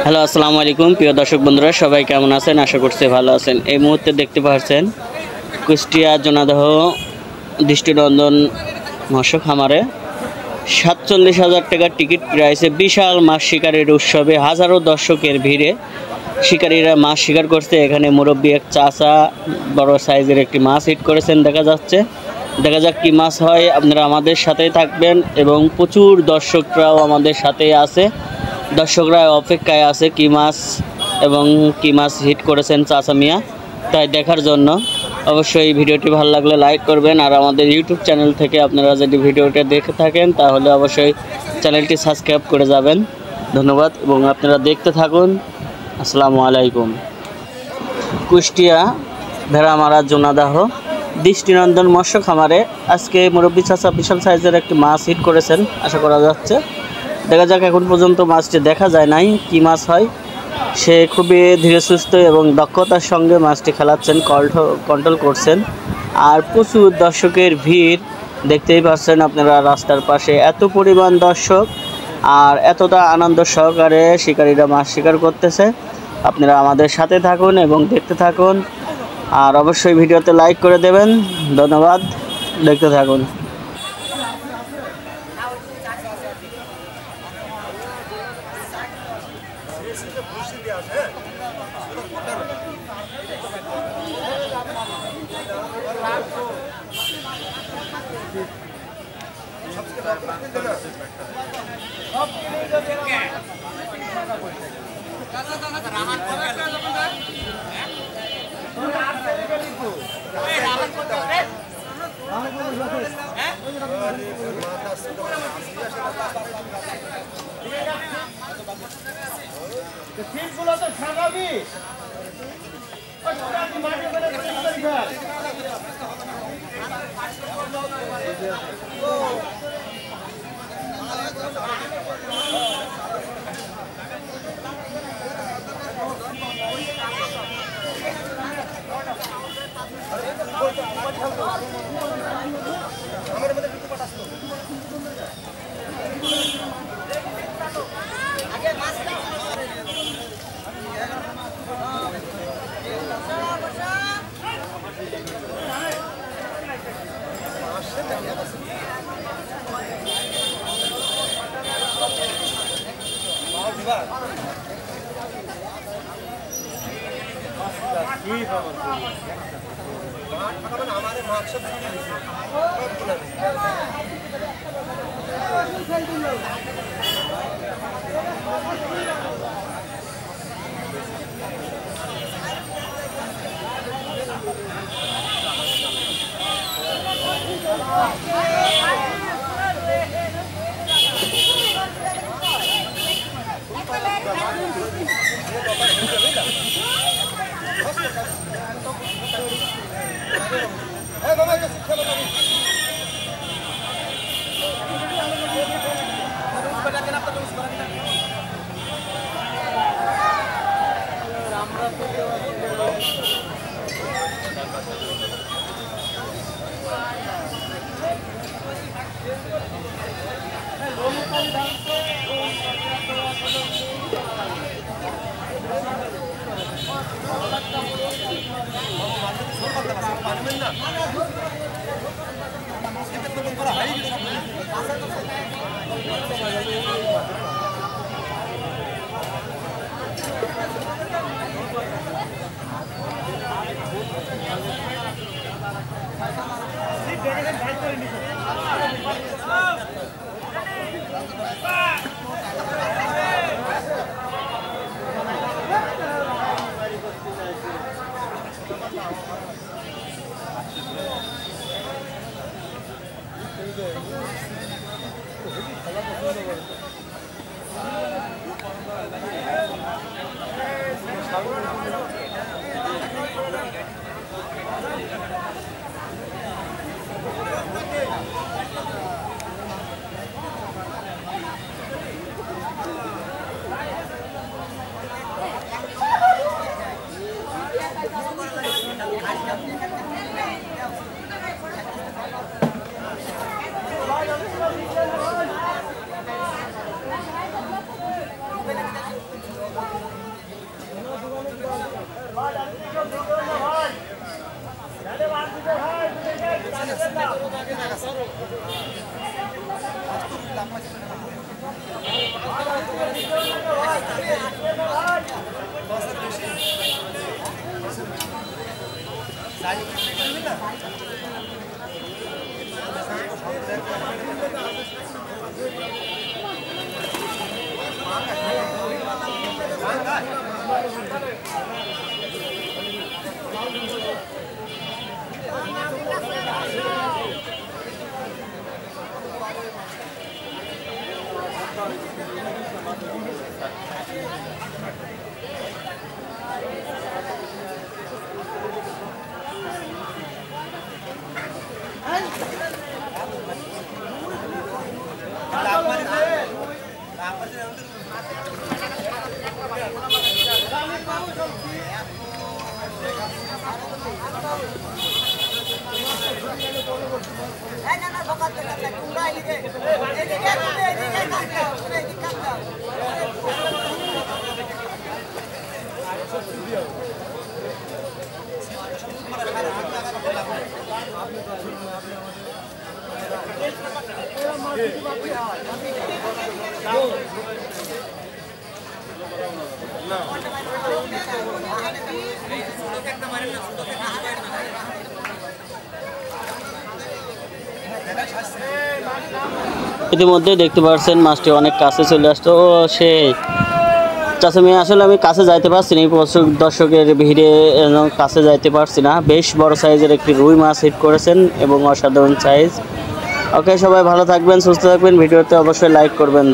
Hello, আসসালামু আলাইকুম প্রিয় দর্শক বন্ধুরা, সবাই কেমন আছেন? আশা করছি ভালো আছেন। এই মুহূর্তে দেখতে পাচ্ছেন কুষ্টিয়া জোনাদহ দৃষ্টিনন্দন মৎস্য খামারে ৪৭,০০০ টাকার টিকিট প্রাইসে বিশাল মাছ শিকারের উৎসবে হাজারো দর্শকের ভিড়ে শিকারীরা মাছ শিকার করছে। এখানে মুরব্বী এক চাচা বড় সাইজের একটি মাছ হিট করেছেন দেখা যাচ্ছে। দেখা যাক কী মাছ হয়। আপনারা আমাদের সাথেই থাকবেন এবং প্রচুর দর্শকরাও আমাদের সাথেই আছে। দর্শকরা অপেক্ষায় আছে কী মাছ এবং কী মাছ হিট করেছেন চাচা মিয়া, তাই দেখার জন্য। অবশ্যই ভিডিওটি ভালো লাগলে লাইক করবেন, আর আমাদের ইউটিউব চ্যানেল থেকে আপনারা যদি ভিডিওটা দেখে থাকেন তাহলে অবশ্যই চ্যানেলটি সাবস্ক্রাইব করে যাবেন। ধন্যবাদ এবং আপনারা দেখতে থাকুন। আসসালামু আলাইকুম। কুষ্টিয়া ভেড়ামারা জোনাদহ দৃষ্টিনন্দন মৎস্য খামারে আজকে মুরব্বী চাচা বিশাল সাইজের একটি মাছ হিট করেছেন আশা করা যাচ্ছে। দেখা যাক, এখন পর্যন্ত মাছটি দেখা যায় নাই কি মাছ হয়। সে খুবই ধীরে সুস্থ এবং দক্ষতার সঙ্গে মাছটি খেলাচ্ছেন, কন্ট্রোল করছেন। আর প্রচুর দর্শকের ভিড় দেখতেই পাচ্ছেন আপনারা রাস্তার পাশে, এত পরিমাণ দর্শক আর এতটা আনন্দ সহকারে শিকারীরা মাছ শিকার করতেছে। আপনারা আমাদের সাথে থাকুন এবং দেখতে থাকুন, আর অবশ্যই ভিডিওতে লাইক করে দেবেন। ধন্যবাদ, দেখতে থাকুন। ইতিমধ্যে দেখতে পাচ্ছেন মাছটি অনেক কাছে চলে আসতো। সেই চাচা মেয়ে আসলে আমি কাছে যাইতে পারছি না, দর্শকের ভিড়ে কাছে যাইতে পারছি না। বেশ বড় সাইজের একটি রুই মাছ হিট করেছেন এবং অসাধারণ সাইজ। ওকে, সবাই ভালো থাকবেন, সুস্থ থাকবেন, ভিডিওতে অবশ্যই লাইক করবেন।